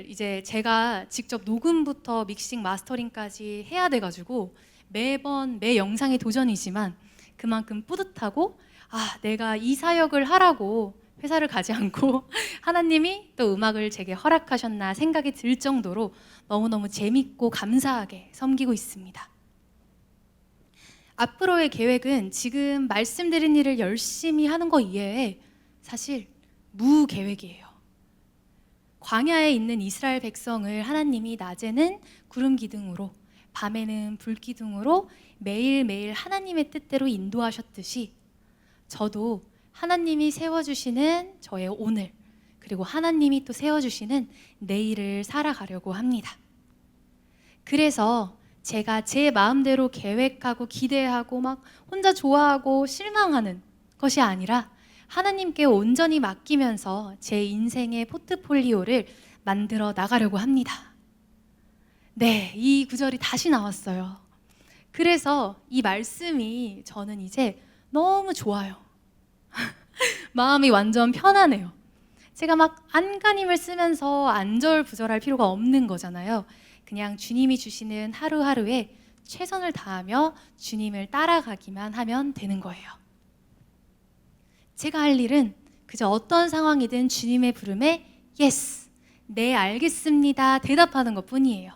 이제 제가 직접 녹음부터 믹싱, 마스터링까지 해야 돼가지고 매번 매 영상이 도전이지만 그만큼 뿌듯하고, 내가 이 사역을 하라고 회사를 가지 않고 하나님이 또 음악을 제게 허락하셨나 생각이 들 정도로 너무너무 재밌고 감사하게 섬기고 있습니다. 앞으로의 계획은 지금 말씀드린 일을 열심히 하는 거 이외에 사실 무계획이에요. 광야에 있는 이스라엘 백성을 하나님이 낮에는 구름 기둥으로, 밤에는 불 기둥으로 매일매일 하나님의 뜻대로 인도하셨듯이 저도 하나님이 세워주시는 저의 오늘, 그리고 하나님이 또 세워주시는 내일을 살아가려고 합니다. 그래서 제가 제 마음대로 계획하고 기대하고 막 혼자 좋아하고 실망하는 것이 아니라 하나님께 온전히 맡기면서 제 인생의 포트폴리오를 만들어 나가려고 합니다. 네, 이 구절이 다시 나왔어요. 그래서 이 말씀이 저는 이제 너무 좋아요. 마음이 완전 편하네요. 제가 막 안간힘을 쓰면서 안절부절할 필요가 없는 거잖아요. 그냥 주님이 주시는 하루하루에 최선을 다하며 주님을 따라가기만 하면 되는 거예요. 제가 할 일은 그저 어떤 상황이든 주님의 부름에 예스, 네 알겠습니다 대답하는 것뿐이에요.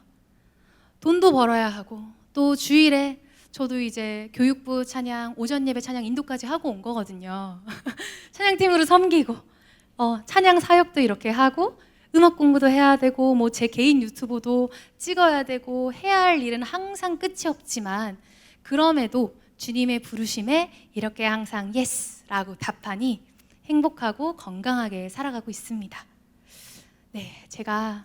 돈도 벌어야 하고 또 주일에 저도 이제 교육부 찬양, 오전 예배 찬양 인도까지 하고 온 거거든요. 찬양팀으로 섬기고 찬양 사역도 이렇게 하고 음악 공부도 해야 되고 뭐 제 개인 유튜브도 찍어야 되고 해야 할 일은 항상 끝이 없지만 그럼에도 주님의 부르심에 이렇게 항상 예스라고 답하니 행복하고 건강하게 살아가고 있습니다. 네, 제가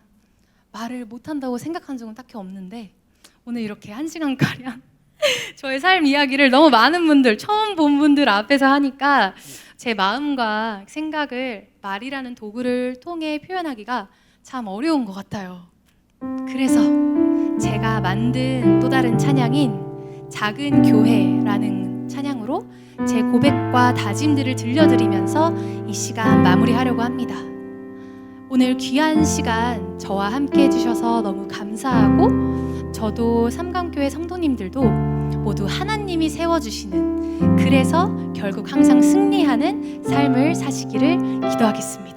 말을 못한다고 생각한 적은 딱히 없는데 오늘 이렇게 1시간가량 저의 삶 이야기를 너무 많은 분들, 처음 본 분들 앞에서 하니까 제 마음과 생각을 말이라는 도구를 통해 표현하기가 참 어려운 것 같아요. 그래서 제가 만든 또 다른 찬양인 작은 교회라는 찬양으로 제 고백과 다짐들을 들려드리면서 이 시간 마무리하려고 합니다. 오늘 귀한 시간 저와 함께 해주셔서 너무 감사하고 저도 삼강교회 성도님들도 모두 하나님이 세워주시는, 그래서 결국 항상 승리하는 삶을 사시기를 기도하겠습니다.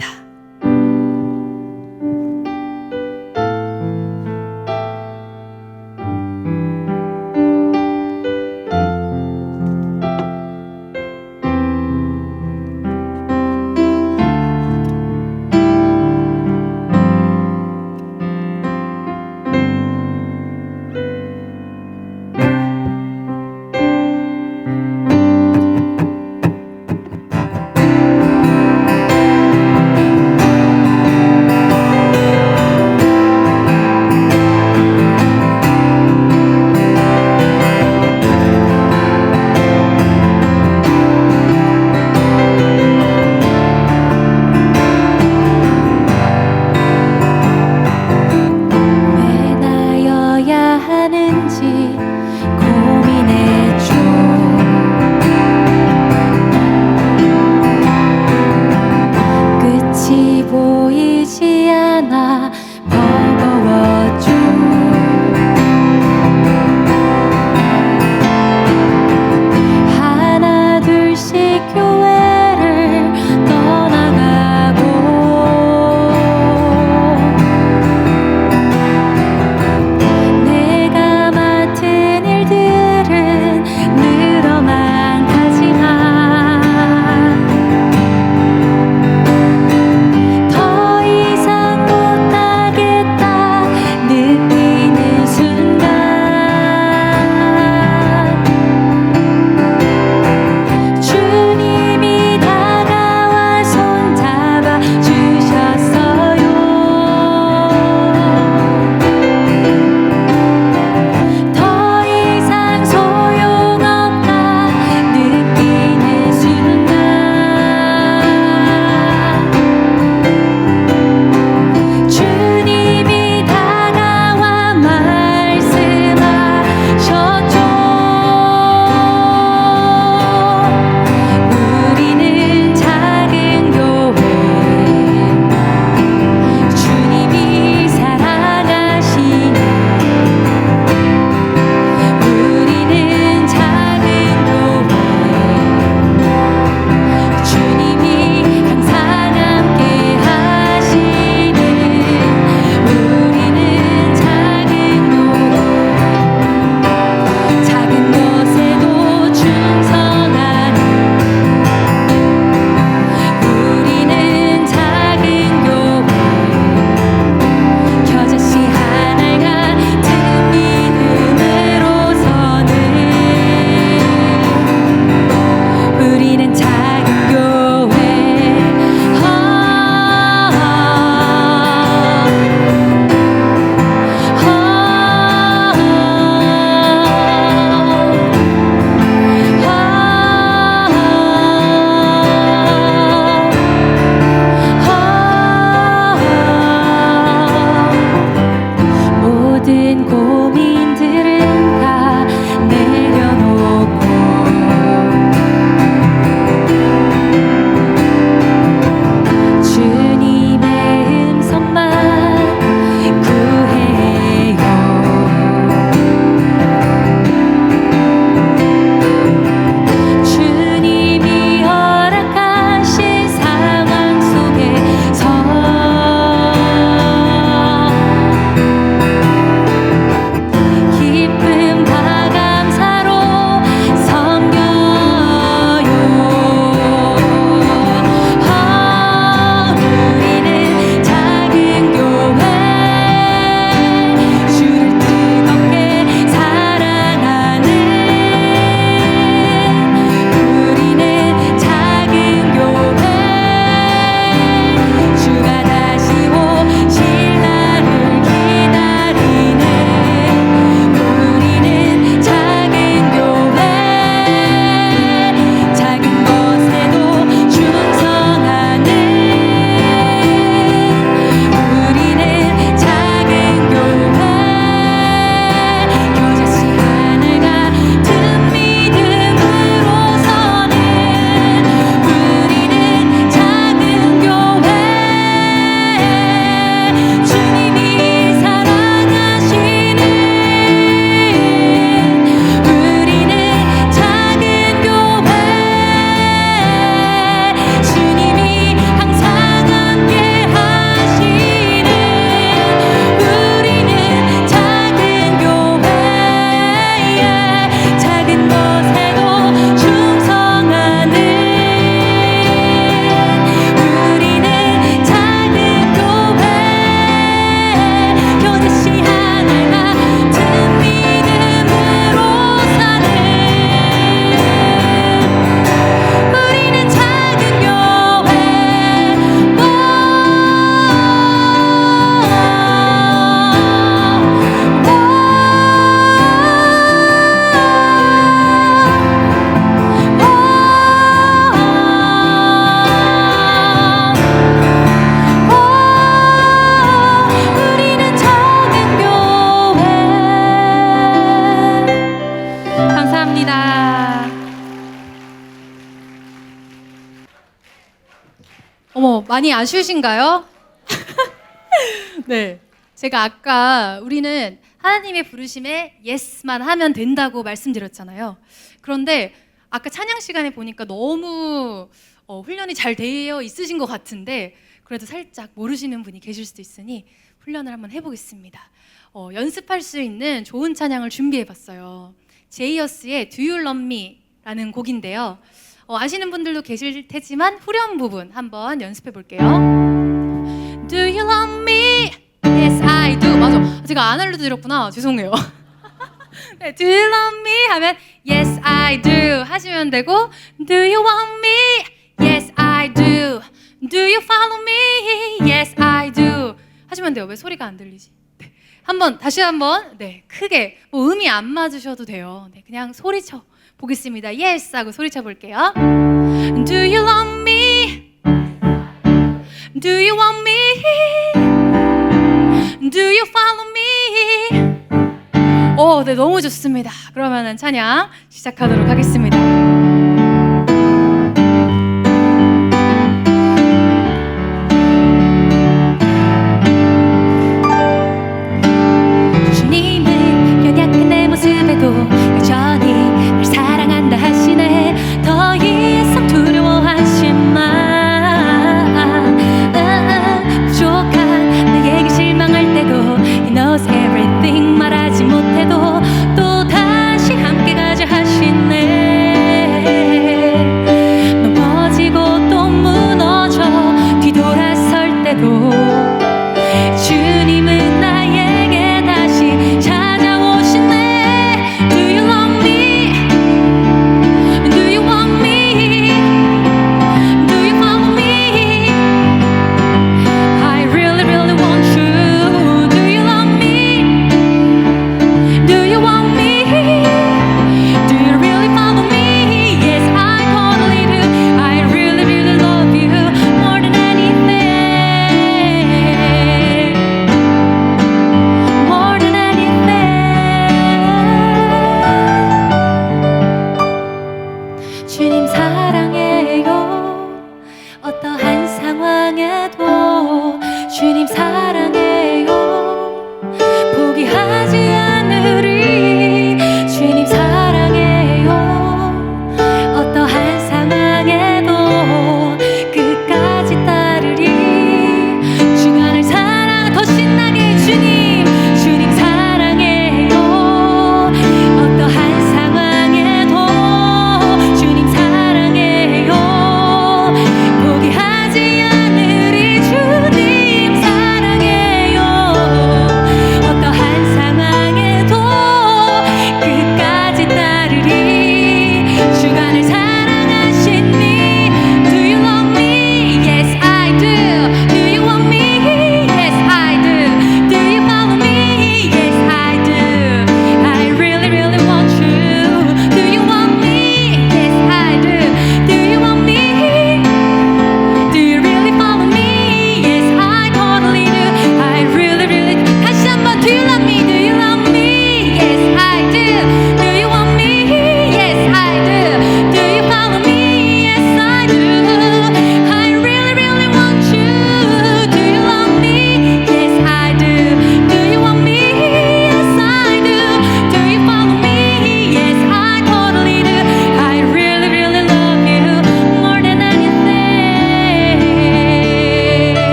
감사합니다. 어머, 많이 아쉬우신가요? 네. 제가 아까 우리는 하나님의 부르심에 예스만 하면 된다고 말씀드렸잖아요. 그런데 아까 찬양 시간에 보니까 너무 훈련이 잘 되어 있으신 것 같은데 그래도 살짝 모르시는 분이 계실 수도 있으니 훈련을 한번 해보겠습니다. 연습할 수 있는 좋은 찬양을 준비해봤어요. 제이어스의 Do You Love Me? 라는 곡인데요. 아시는 분들도 계실 테지만 후렴 부분 한번 연습해 볼게요. Do you love me? Yes, I do. 맞아. 제가 안 알려드렸구나. 죄송해요. 네, Do you love me? 하면 Yes, I do 하시면 되고 Do you want me? Yes, I do. Do you follow me? Yes, I do 하시면 돼요. 왜 소리가 안 들리지? 네. 다시 한번 네, 크게 뭐 음이 안 맞으셔도 돼요. 네, 그냥 소리쳐 보겠습니다. Yes 하고 소리쳐 볼게요. Do you love me? Do you want me? Do you follow me? 네, 너무 좋습니다. 그러면은 찬양 시작하도록 하겠습니다.